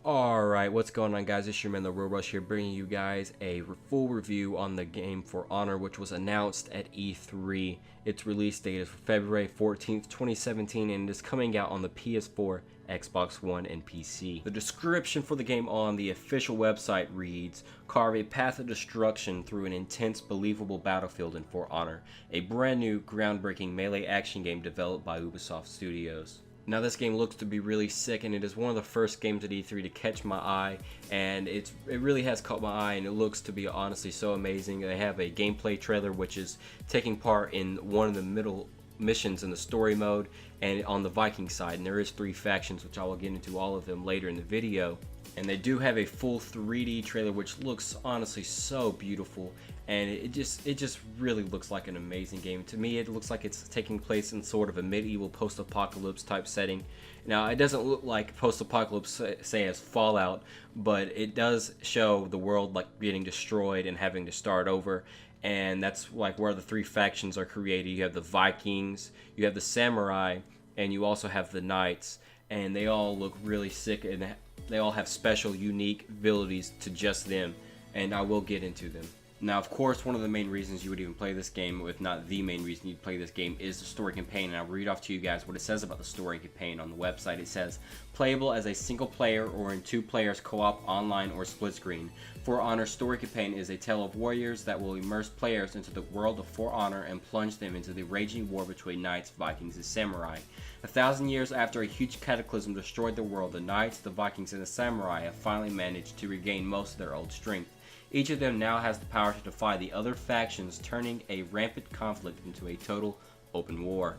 Alright, what's going on, guys? It's your man, the Real Rush here, bringing you guys a full review on the game For Honor, which was announced at E3. Its release date is February 14th, 2017, and it is coming out on the PS4, Xbox One, and PC. The description for the game on the official website reads, carve a path of destruction through an intense, believable battlefield in For Honor, a brand new, groundbreaking melee action game developed by Ubisoft Studios. Now this game looks to be really sick, and it is one of the first games at E3 to catch my eye, and it really has caught my eye, and it looks to be honestly so amazing. They have a gameplay trailer which is taking part in one of the middle missions in the story mode and on the Viking side, and there is 3 factions, which I will get into all of them later in the video. And they do have a full 3D trailer which looks honestly so beautiful, and it just really looks like an amazing game. To me, it looks like it's taking place in sort of a medieval post-apocalypse type setting. Now, it doesn't look like post-apocalypse, say, as Fallout, but it does show the world like getting destroyed and having to start over. And that's like where the 3 factions are created. You have the Vikings, you have the Samurai, and you also have the Knights, and they all look really sick, and they all have special, unique abilities to just them, and I will get into them. Now, of course, one of the main reasons you would even play this game, if not the main reason you'd play this game, is the story campaign, and I'll read off to you guys what it says about the story campaign on the website. It says, playable as a single player or in 2 players co-op, online, or split screen. For Honor story campaign is a tale of warriors that will immerse players into the world of For Honor and plunge them into the raging war between knights, Vikings, and samurai. 1,000 years after a huge cataclysm destroyed the world, the knights, the Vikings, and the samurai have finally managed to regain most of their old strength. Each of them now has the power to defy the other factions, turning a rampant conflict into a total open war.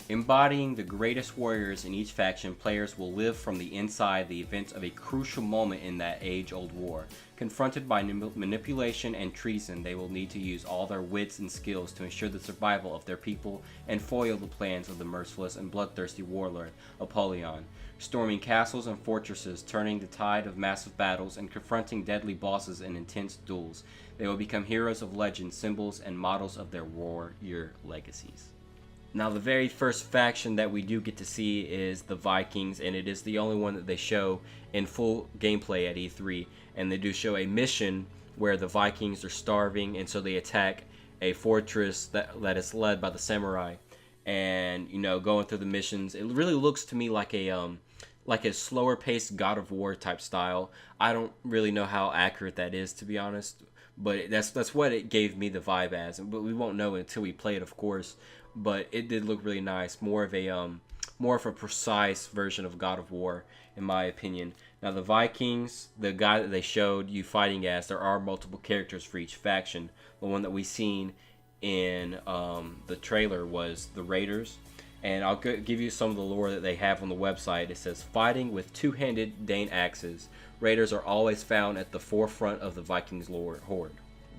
Embodying the greatest warriors in each faction, players will live from the inside the events of a crucial moment in that age-old war. Confronted by manipulation and treason, they will need to use all their wits and skills to ensure the survival of their people and foil the plans of the merciless and bloodthirsty warlord, Apollyon. Storming castles and fortresses, turning the tide of massive battles, and confronting deadly bosses in intense duels, they will become heroes of legend, symbols, and models of their warrior legacies. Now, the very first faction that we do get to see is the Vikings, and it is the only one that they show in full gameplay at E3. And they do show a mission where the Vikings are starving, and so they attack a fortress that is led by the samurai. And, you know, going through the missions, it really looks to me like a slower paced God of War type style. I don't really know how accurate that is, to be honest, but that's what it gave me the vibe as. But we won't know until we play it, of course. But it did look really nice, more of a precise version of God of War, in my opinion. Now, the Vikings, the guy that they showed you fighting as, there are multiple characters for each faction. The one that we seen in the trailer was the Raiders, and I'll give you some of the lore that they have on the website. It says, fighting with 2-handed Dane axes, Raiders are always found at the forefront of the Vikings horde.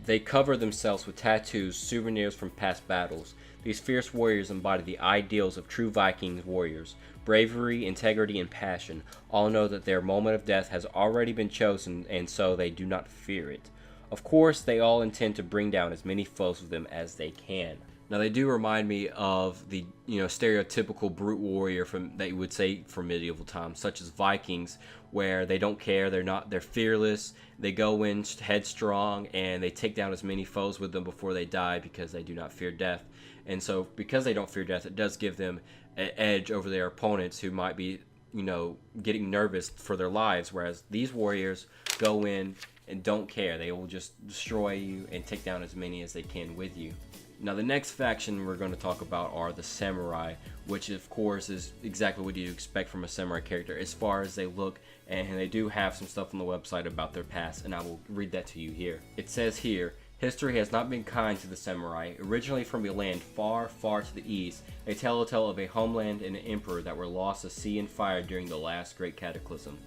They cover themselves with tattoos, souvenirs from past battles. These fierce warriors embody the ideals of true Vikings warriors. Bravery, integrity, and passion. All know that their moment of death has already been chosen, and so they do not fear it. Of course, they all intend to bring down as many foes with them as they can. Now, they do remind me of the stereotypical brute warrior that you would say from medieval times, such as Vikings, where they don't care, they're fearless, they go in headstrong, and they take down as many foes with them before they die because they do not fear death. And so, because they don't fear death, it does give them an edge over their opponents who might be, getting nervous for their lives, whereas these warriors go in and don't care. They will just destroy you and take down as many as they can with you. Now, the next faction we're going to talk about are the Samurai, which of course is exactly what you expect from a samurai character as far as they look, and they do have some stuff on the website about their past, and I will read that to you here. It says here, history has not been kind to the samurai. Originally from a land far, far to the east, they tell a tale of a homeland and an emperor that were lost to sea and fire during the last great cataclysm.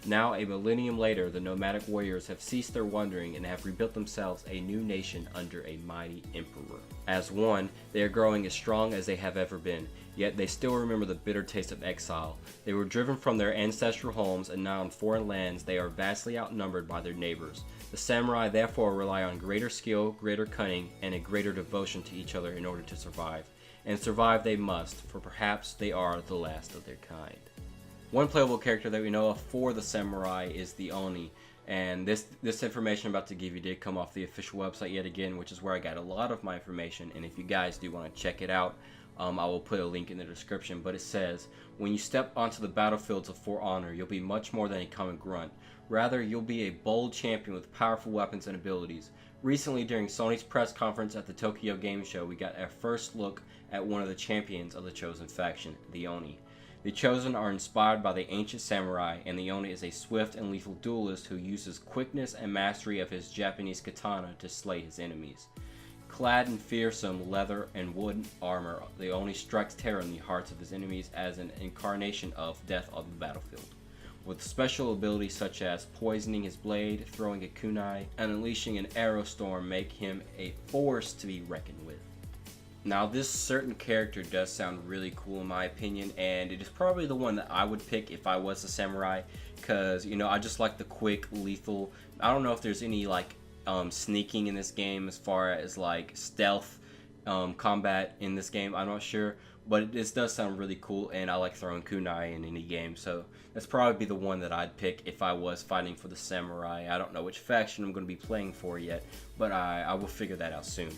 Now, a millennium later, the nomadic warriors have ceased their wandering and have rebuilt themselves a new nation under a mighty emperor. As one, they are growing as strong as they have ever been, yet they still remember the bitter taste of exile. They were driven from their ancestral homes, and now in foreign lands they are vastly outnumbered by their neighbors. The samurai therefore rely on greater skill, greater cunning, and a greater devotion to each other in order to survive. And survive they must, for perhaps they are the last of their kind. One playable character that we know of for the samurai is the Oni. And this information I'm about to give you did come off the official website yet again, which is where I got a lot of my information. And if you guys do want to check it out, I will put a link in the description. But it says, when you step onto the battlefields of For Honor, you'll be much more than a common grunt. Rather, you'll be a bold champion with powerful weapons and abilities. Recently, during Sony's press conference at the Tokyo Game Show, we got our first look at one of the champions of the Chosen faction, the Oni. The Chosen are inspired by the ancient samurai, and the Oni is a swift and lethal duelist who uses quickness and mastery of his Japanese katana to slay his enemies. Clad in fearsome leather and wood armor, the Oni strikes terror in the hearts of his enemies as an incarnation of death on the battlefield. With special abilities such as poisoning his blade, throwing a kunai, and unleashing an arrow storm make him a force to be reckoned with. Now, this certain character does sound really cool in my opinion, and it is probably the one that I would pick if I was a samurai, because, you know, I just like the quick, lethal. I don't know if there's any, like, sneaking in this game as far as, like, stealth combat in this game. I'm not sure, but this does sound really cool, and I like throwing kunai in any game, so that's probably the one that I'd pick if I was fighting for the samurai. I don't know which faction I'm going to be playing for yet, but I will figure that out soon.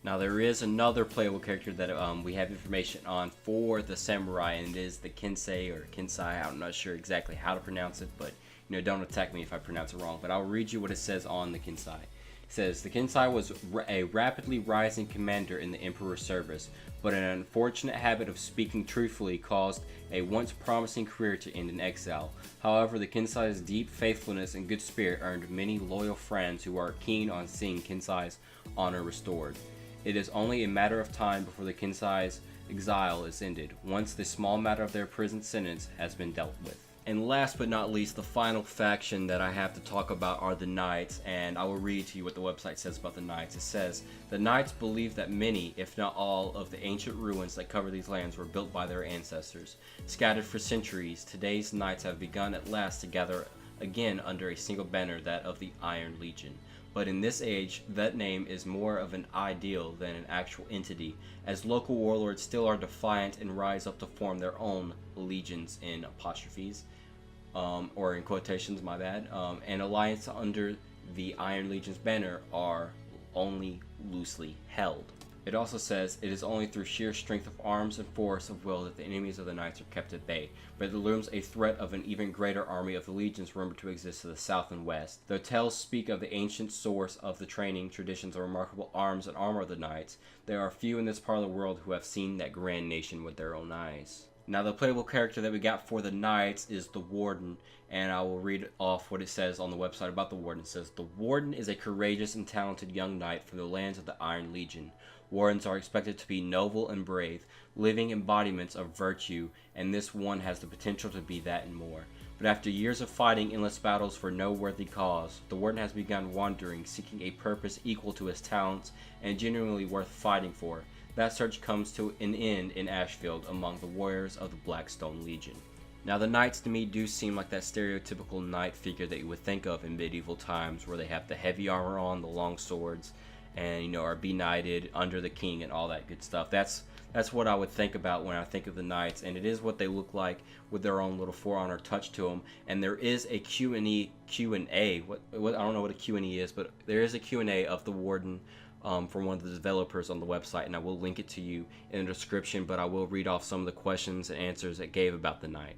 Now, there is another playable character that we have information on for the samurai, and it is the Kensei or Kensai. I'm not sure exactly how to pronounce it, but you know, don't attack me if I pronounce it wrong. But I'll read you what it says on the Kensai. It says, the Kensai was a rapidly rising commander in the Emperor's service, but an unfortunate habit of speaking truthfully caused a once promising career to end in exile. However, the Kensai's deep faithfulness and good spirit earned many loyal friends who are keen on seeing Kensai's honor restored. It is only a matter of time before the Kensai's exile is ended, once the small matter of their prison sentence has been dealt with. And last but not least, the final faction that I have to talk about are the Knights, and I will read to you what the website says about the Knights. It says, the Knights believe that many, if not all, of the ancient ruins that cover these lands were built by their ancestors. Scattered for centuries, today's Knights have begun at last to gather again under a single banner, that of the Iron Legion. But in this age, that name is more of an ideal than an actual entity, as local warlords still are defiant and rise up to form their own legions in apostrophes, or in quotations, my bad, and alliance under the Iron Legion's banner are only loosely held. It also says, it is only through sheer strength of arms and force of will that the enemies of the Knights are kept at bay, but there looms a threat of an even greater army of the legions rumored to exist to the south and west. Though tales speak of the ancient source of the training, traditions, and remarkable arms and armor of the Knights, there are few in this part of the world who have seen that grand nation with their own eyes. Now, the playable character that we got for the Knights is the Warden, and I will read off what it says on the website about the Warden. It says, the Warden is a courageous and talented young knight from the lands of the Iron Legion. Wardens are expected to be noble and brave, living embodiments of virtue, and this one has the potential to be that and more. But after years of fighting endless battles for no worthy cause, the Warden has begun wandering, seeking a purpose equal to his talents and genuinely worth fighting for. That search comes to an end in Ashfield among the warriors of the Blackstone Legion. Now, the Knights to me do seem like that stereotypical knight figure that you would think of in medieval times, where they have the heavy armor on, the long swords, and, you know, are benighted under the king and all that good stuff. That's what I would think about when I think of the Knights, and it is what they look like with their own little For Honor touch to them. And there is a Q&A. I don't know what a Q&A is, but there is a Q&A of the Warden from one of the developers on the website, and I will link it to you in the description, but I will read off some of the questions and answers it gave about the Knight.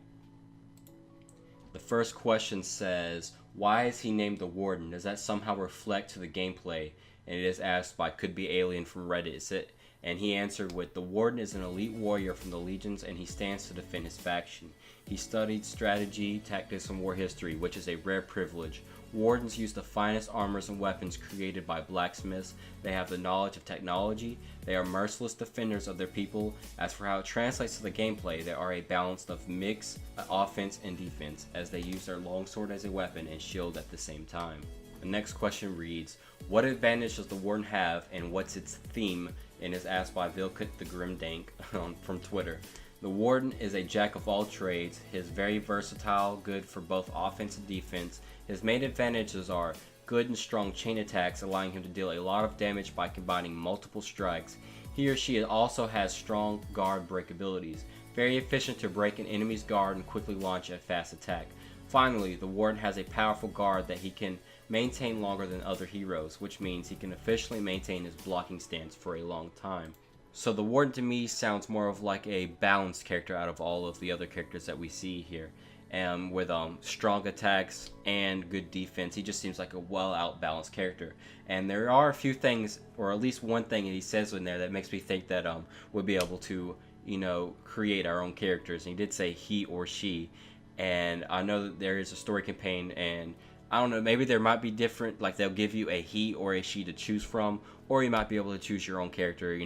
The first question says, why is he named the Warden? Does that somehow reflect to the gameplay? And it is asked by Could Be Alien from Reddit. And he answered with, the Warden is an elite warrior from the Legions, and he stands to defend his faction. He studied strategy, tactics, and war history, which is a rare privilege. Wardens use the finest armors and weapons created by blacksmiths. They have the knowledge of technology. They are merciless defenders of their people. As for how it translates to the gameplay, they are a balance of mix, offense, and defense, as they use their longsword as a weapon and shield at the same time. The next question reads, what advantage does the Warden have, and what's its theme? And is asked by Vilkut the Grimdank from Twitter. The Warden is a jack of all trades. He is very versatile, good for both offense and defense. His main advantages are good and strong chain attacks, allowing him to deal a lot of damage by combining multiple strikes. He or she also has strong guard break abilities. very efficient to break an enemy's guard and quickly launch a fast attack. Finally, the Warden has a powerful guard that he can maintain longer than other heroes, which means he can efficiently maintain his blocking stance for a long time. So the Warden to me sounds more of like a balanced character out of all of the other characters that we see here. With strong attacks and good defense, he just seems like a well out balanced character. And there are a few things, or at least one thing that he says in there that makes me think that we'll be able to, create our own characters. And he did say he or she, and I know that there is a story campaign, and I don't know, maybe there might be different, like they'll give you a he or a she to choose from, or you might be able to choose your own character.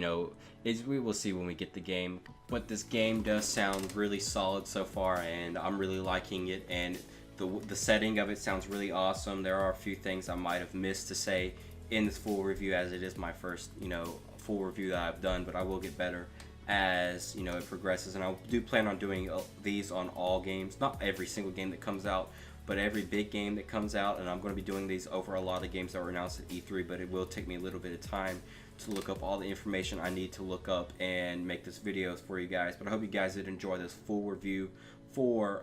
We will see when we get the game. But this game does sound really solid so far, and I'm really liking it, and the setting of it sounds really awesome. There are a few things I might have missed to say in this full review, as it is my first, full review that I've done, but I will get better as it progresses, and I do plan on doing these on all games, not every single game that comes out, but every big game that comes out. And I'm going to be doing these over a lot of games that were announced at E3, but it will take me a little bit of time to look up all the information I need to look up and make this videos for you guys. But I hope you guys did enjoy this full review for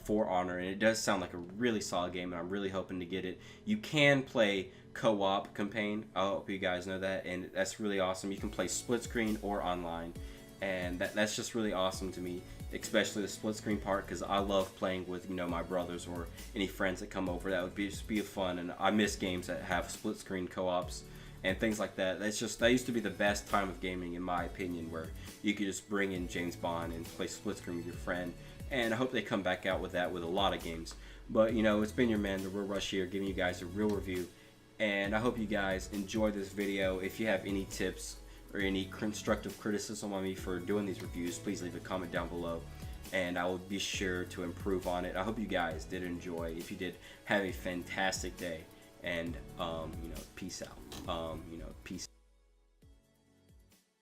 For Honor, and it does sound like a really solid game, and I'm really hoping to get it. You can play co-op campaign, I hope you guys know that, and that's really awesome. You can play split screen or online, and that's just really awesome to me, especially the split screen part, because I love playing with my brothers or any friends that come over. That would just be fun, and I miss games that have split screen co-ops and things like that. That used to be the best time of gaming, in my opinion, where you could just bring in James Bond and play split screen with your friend. And I hope they come back out with that with a lot of games. But it's been your man, the Real Rush, here, giving you guys a real review. And I hope you guys enjoy this video. If you have any tips or any constructive criticism on me for doing these reviews, please leave a comment down below, and I will be sure to improve on it. I hope you guys did enjoy. If you did, have a fantastic day, and peace out. Peace.